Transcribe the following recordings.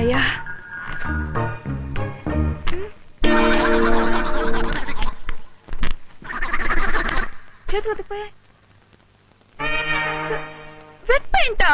అమ్మయ్యా. చేతులు అతికిపోయాయి. Wet పెయింటా?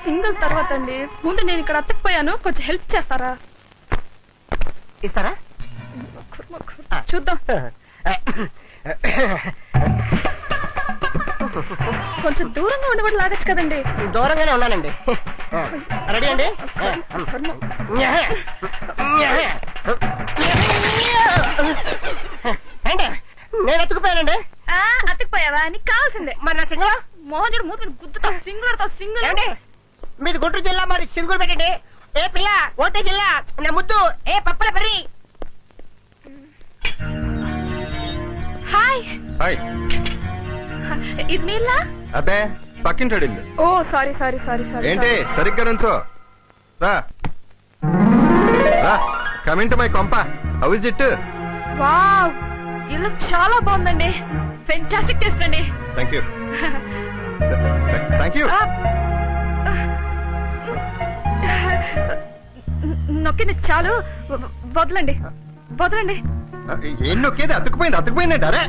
Single తర్వాత అండి. ముందు నేను ఇక్కడ అత్తకపోయాను, కొంచెం హెల్ప్ చేస్తారా? ఇస్తారా? చూద్దాం. కొంచెం దూరంగా ఉండబడి లాగచ్చు కదండి. దూరంగానే ఉన్నానండి. రెడీ అండి? నేను ఎత్తుకుపోయానండి. అతికిపోయావా? నీకు కావాల్సిందే. మరి నా సింగల్ మోహన్ మూతి గుద్దుతా. సింగుల్ సింగిల్ అండి. మీది గుంటూరు జిల్లా, మరి సింగుల్ పెట్టండి. ఏ పిల్ల ఓటే జిల్లా నా ముద్దు. ఏ పప్పుల పరి. హాయ్. హాయ్. ఇది మీలా? అబ్బే పక్కింటాడు ఇల్లు. ఓ సారీ సారీ సారీ సారీ. ఏంటి సరిగ్గా నుంచో. రా రా, కమ్ ఇన్ టు మై కొంప. How is it? వావ్, ఇల్లు చాలా బాగుందండి. ఫెంటాస్టిక్ టేస్ట్ అండి. Thank you. Thank you. నొక్కింది చాలు, వదలండి వదలండి. ఏం నొక్కేది? అతుకుపోయిందంట. అరే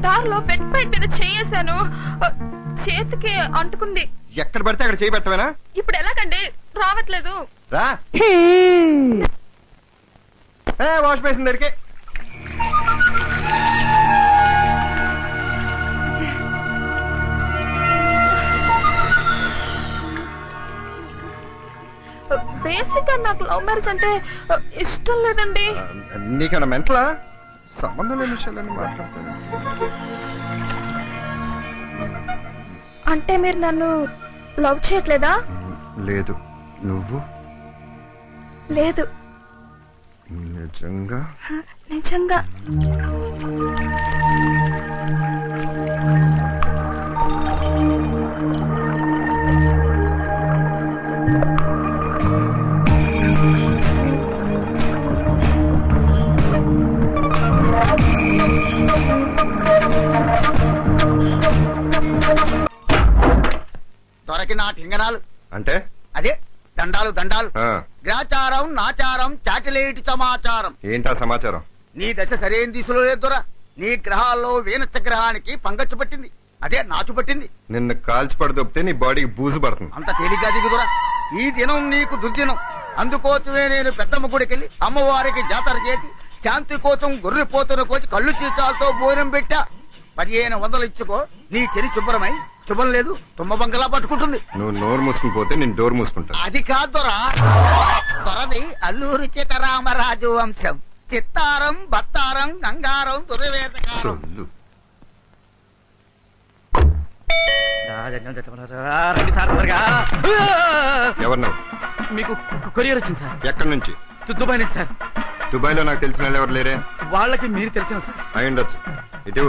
దారిలో బెడ్ పైన మీద చేయేశాను, చేతికి అంటుకుంది. ఎక్కడ పడితే అక్కడ చేయి పెట్టవేనా? ఇప్పుడు ఎలాగండి? రావట్లేదు. రా వాష్ బేసిన్ దగ్గరికి. బేసిక్ గా నాకు లవ్ మ్యారేజ్ అంటే ఇష్టం లేదండి. నీకన్నా మెంటలా? సంబంధం లేని విషయాలని మాట్లాడుతాను. అంటే మీరు నన్ను లవ్ చేయట్లేదా? లేదు. నువ్వు? లేదు. నిజంగా? నిజంగా. దొరకి నా టింగనాలు అంటే అదే దండాలు దండాలు. ఆ. గ్రాచారం నాచారం చాటిలేటి సమాచారం. ఏంటా సమాచారం? నీ దశ సరైన దిశలో లేదు దొర. నీ గ్రహాల్లో వేనచ్చ గ్రహానికి పంగచ్చు పట్టింది, అదే నాచు పట్టింది. నిన్ను కాల్చి పడదొప్పితే నీ బాడీకి బూజు పడుతుంది. అంత తేలిగ్గా దిగుదొర. ఈ దినం నీకు దుర్దినం. అందుకోసమే నేను పెద్దమ్మ గుడికెళ్ళి అమ్మవారికి జాతర చేసి శాంతి కోసం గొర్రెపోతున్న కోచి కళ్ళు చీచాలతో భోజనం పెట్టా. 1500 ఇచ్చుకో, నీ చెరి శుభ్రమై శుభం లేదు తుమ్మ బంగలా పట్టుకుంటుంది. నువ్వు నోరు మూసుకుని పోతే నేను డోర్ మూసుకుంటా. అది కాదు దొరా. దొరది అల్లూరి సీతారామరాజు వంశం. చిత్తారం బత్తారం గంగారం దుర్వేదకారం. ఎవరు? మీకు కొరియర్ వచ్చింది సార్. ఎక్కడి నుంచి? దుబాయ్ నుంచి సార్. దుబాయ్ లో నాకు తెలిసిన వాళ్ళు ఎవరు లేరే? వాళ్ళకి మీరు తెలిసిన సార్. అయి ఉండొచ్చు. ఇటు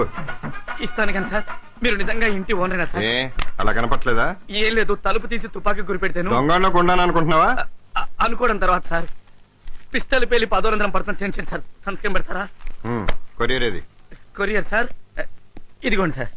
ఇస్తాను కానీ సార్, మీరు నిజంగా ఇంటి ఓనరేనా సార్? ఏ అలా కనపట్లేదా? ఏం లేదు, తలుపు తీసి తుపాకీ గురి పెడితేను. దొంగలో కొండాను అనుకుంటున్నావా? అనుకోవడం తర్వాత సార్, పిస్టల్ పేలి 1000 పడుతున్న టెన్షన్ సార్. సంతకం పెడతారా? కొరియర్ ఏది? కొరియర్ సార్, ఇదిగోండి సార్.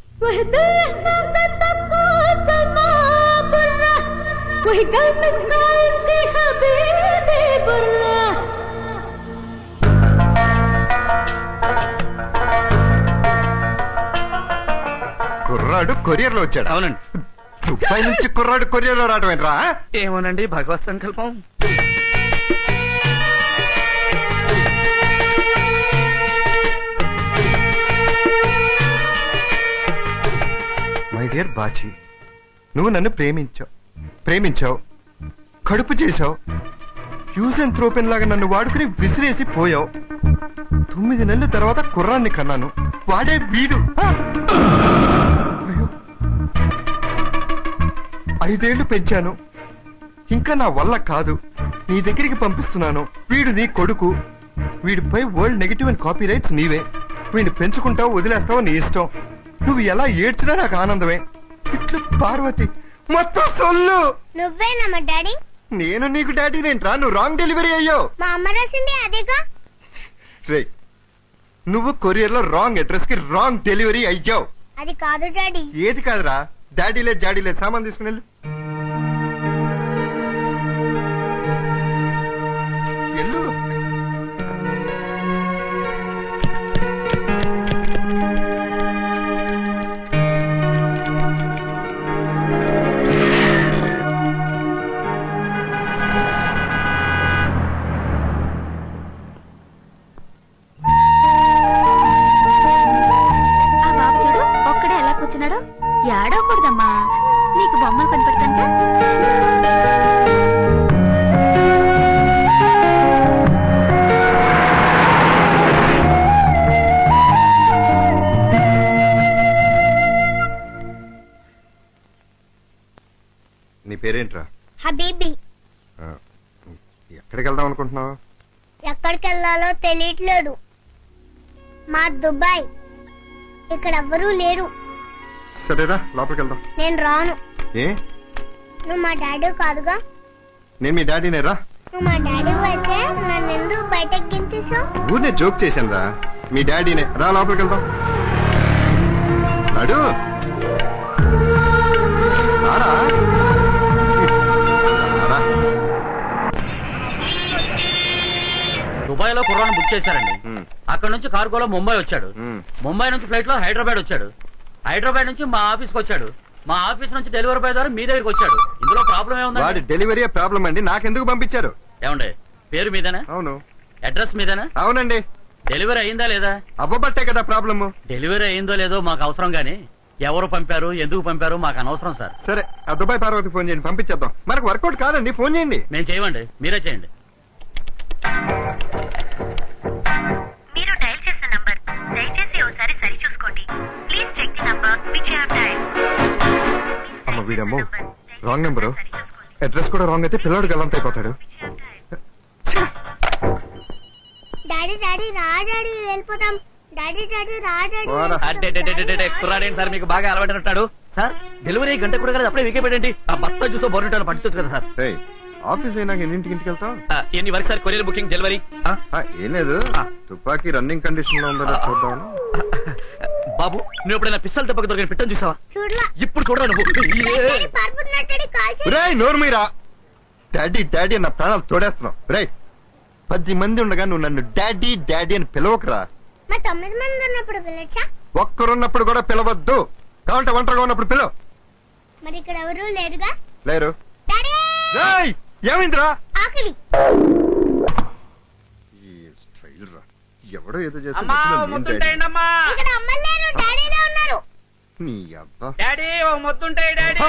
కుర్రాడు కొరియర్ లో వచ్చాడు. అవునండి. దుబాయ్ నుంచి కుర్రాడు కొరియర్ లో రావడం ఏంట్రా? ఏమోనండి, భగవత్ సంకల్పం. మై డియర్ బాచి, నువ్వు నన్ను ప్రేమించావు, కడుపు చేశావు, యూజ్ అండ్ త్రోపెన్ లాగా నన్ను వాడుకుని విసిరేసి పోయావు. 9 నెలల తర్వాత కుర్రాన్ని కన్నాను, వాడే వీడు. అయ్యో, 5 ఏళ్లు పెంచాను, ఇంకా నా వల్ల కాదు, నీ దగ్గరికి పంపిస్తున్నాను. వీడు నీ కొడుకు, వీడిపై world negative and copyright నీవే. వీడిని పెంచుకుంటావు, వదిలేస్తావు, నీ ఇష్టం. నువ్వు ఎలా ఏడ్చినా నాకు ఆనందమే. ఇట్లా పార్వతి మొత్తం సొల్లు. నువ్వేనా మా డాడీ? నేను నీకు డాడీ నేంట్రా? నువ్వు రాంగ్ డెలివరీ అయ్యో. మా అమ్మ రాసింది అదేగా. రే, నువ్వు కొరియర్ లో రాంగ్ అడ్రస్ కి రాంగ్ డెలివరీ అయ్యావు. అది కాదు డాడీ. ఏది కాదురా, డాడీ లేదు జాడీ లేదు, సామాన్ తీసుకుని వెళ్ళు. వెళ్ళు. ఆ బాబు చూడు ఒక్కడే ఎలా కూర్చున్నాడు. ఏడవకూడదమ్మా, నీకు బొమ్మలు కనపడుతుంటా. నీ పేరేంట్రా? హబీబీ. ఆ, ఎక్కడికి వెళ్దాం అనుకుంటున్నావు? ఎక్కడికి వెళ్ళాలో తెలియట్లేదు. మా దుబాయ్. ఇక్కడ ఎవ్వరూ లేరు. సరేరా లోపలికి వెళ్దాం. నేను రాను. ఏ? నువ్వు మా డాడీ కాదుగా. నేను మీ డాడీనే రా. నువ్వు మా డాడీ అయితే నన్ను ఎందుకు బయటకు గింటేశావు? ఊరినే జోక్ చేశాను రా. మీ డాడీనే రా లోపలికి వెళ్దాం. నడు రారా. రారా. దుబాయ్ లో కుర్రాన్ని బుక్ చేశారండి. ఉమ్, అక్కడ నుంచి కార్గోలో ముంబై వచ్చాడు. ఉమ్. ముంబై నుంచి ఫ్లైట్ లో హైదరాబాద్ వచ్చాడు. హైదరాబాద్ నుంచి మా ఆఫీస్ కి వచ్చాడు. మా ఆఫీస్ నుంచి డెలివరీ బాయ్ ద్వారా మీ దగ్గరికి వచ్చాడు. ఇందులో ప్రాబ్లం వాడి ఏముందండి? డెలివరీ ప్రాబ్లం అండి. నాకెందుకు పంపించారు? ఏమండి, పేరు మీదేనా? అవును. అడ్రస్ మీదేనా? అవునండి. డెలివరీ అయిందా లేదా? అవ్వబట్టే కదా ప్రాబ్లము. డెలివరీ అయిందో లేదో మాకు అవసరం గానీ ఎవరు పంపారు, ఎందుకు పంపారు మాకు అనవసరం సార్. సరే ఆ దుబాయ్ పార్వతి ఫోన్ చేయండి, పంపించేద్దాం. మనకు వర్కౌట్ కాదండి, ఫోన్ చేయండి. మేము చేయమండి, మీరే చేయండి. మీరు డయల్ చేసిన నంబర్ దయచేసి ఒకసారి సరిచూసుకోండి. Please check the number which you have dialled. అమ్మ వీడమ్మో రాంగ్ నెంబరు. అడ్రస్ కూడా రాంగ్ అయితే పిల్లాడు గల్లంత అయిపోతాడు. డాడీ డాడీ రా డాడీ వెళ్ళిపోతాం. డాడీ డాడీ రా డాడీ పోరా. కుర్రాడేంటి సార్ మీకు బాగా అలవాటు సార్? డెలివరీ గంట కూడా కాదు, అప్పుడే వీకే పెట్టండి. ఆ భర్త చూసో బోర్నిటాను పట్టించచ్చు కదా సార్. ఏయ్, ఆఫీస్ అయినాక ఎన్నింటికి ఇంటికి వెళ్తాం? ఎన్ని వరకు సార్ కొరియర్ బుకింగ్ డెలివరీ? ఏం లేదు, తుపాకీ రన్నింగ్ కండిషన్ లో ఉందో చూద్దాం. బాబు నువ్వు ఎప్పుడైనా పిస్టల్ దెబ్బకి దొరికిన పిట్టని చూసావా? చూడలా. ఇప్పుడు చూడరా నువ్వు. డాడీ పారిపోతున్నాడు. డాడీ కాల్ చేయి. రేయ్ నోరు మీరా. డాడీ డాడీ అన్న ప్రాణాలు తోడేస్తున్నావు. రేయ్ 10 మంది ఉండగా నువ్వు నన్ను డాడీ డాడీ అని పిలవకురా. మా 9 మంది ఉన్నప్పుడు పిల్లచ్చా? ఒక్కరున్నప్పుడు కూడా పిలవద్దు. కావాలంటే ఒంటరిగా ఉన్నప్పుడు పిలవ. మరి ఇక్కడ ఎవరూ లేరుగా. లేరు. డాడీ రేయ్ ఏమైందిరా? ఆకలి. ఈ స్టైల్ రా. ఎవడో ఏదో చేస్తే అమ్మా మధ్యలో నేను ముద్దుంటాయండి డాడీ. అమ్మా. ఇక్కడ అమ్మలు లేరు. డాడీలో ఉన్నారు. నీ అబ్బా. డాడీ ఓ ముద్దుంటాయి డాడీ.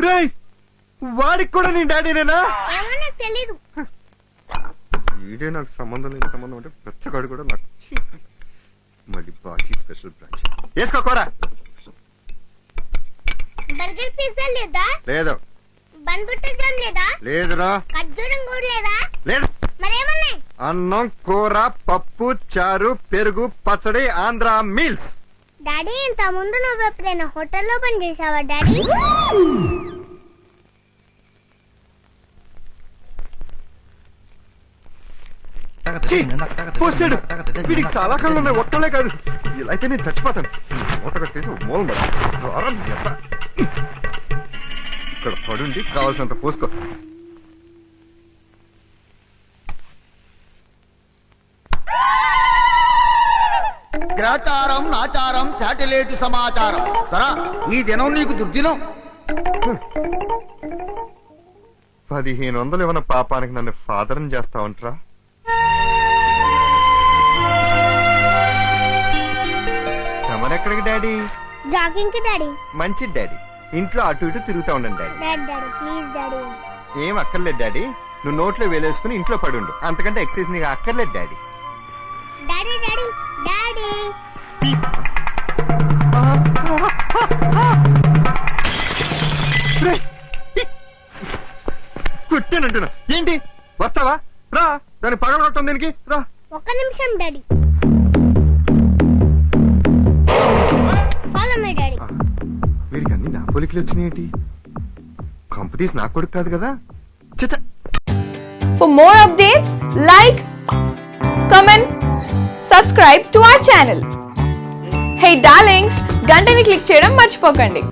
రేయ్ వాడికి కూడా నీ డాడీనేనా? ఏమో నాకు తెలీదు. వీడే నాకు సంబంధం లేని సంబంధం అంటే పెచ్చగాడు కూడా నాకు. మళ్ళీ బాకీ స్పెషల్ బ్రాంచ్ వేసుకోకూడా. బర్గర్ పిజ్జా లేదా? లేదు. బన్ బుట్టర్ జామ్ లేదా? లేదురా. ఖర్జూరం కూడా లేదా? లేదు. మరేమన్నాయి? అన్నం కూర పప్పు చారు పెరుగు పచ్చడి ఆంధ్ర మీల్స్. డాడీ ఇంత ముందు నువ్వు ఎప్పుడైనా హోటల్లో పని చేసావా డాడీ? పోసాడు. వీడికి చాలా కళ్ళు ఉన్నాయి, ఒక్కలే కాదు. ఇలా అయితే నేను చచ్చిపోతాను. మూట కట్టేసి మూలం ఇక్కడ పడుండి కావాల్సినంత పోసుకో. గ్రాచారం నాచారం శాటిలైట్ సమాచారం. సరా ఈ దినం నీకు దుర్దినం. 1500 ఇవ్వన పాపానికి నన్ను ఫాదర్ని చేస్తావంటరా? ఎక్కడికి డాడీ? జాగింగ్ కి డాడీ. మంచి డాడీ. ఇంట్లో అటు ఇటు తిరుగుతా ఉండండి daddy. Daddy daddy please daddy. ఏం అక్కర్లేదు డాడీ. నువ్వు నోట్లో వేలేసుకుని ఇంట్లో పడుండు. అంతకంటే ఎక్సైజ్ నీకు అక్కర్లేదు డాడీ. Daddy daddy daddy. కుట్టానంటున్నా. ఏంటి వస్తావా? రా. దాన్ని పగలగొట్టం దీనికి రా. ఒక్క నిమిషం డాడీ. Follow me daddy. వీడికి అన్ని నా పోలికలు వచ్చినాయేంటి? కంపు తీసి నా కొడుకు కాదు కదా. For more updates, like, comment, subscribe to our channel. Hey darlings, గంటని click చేయడం మర్చిపోకండి.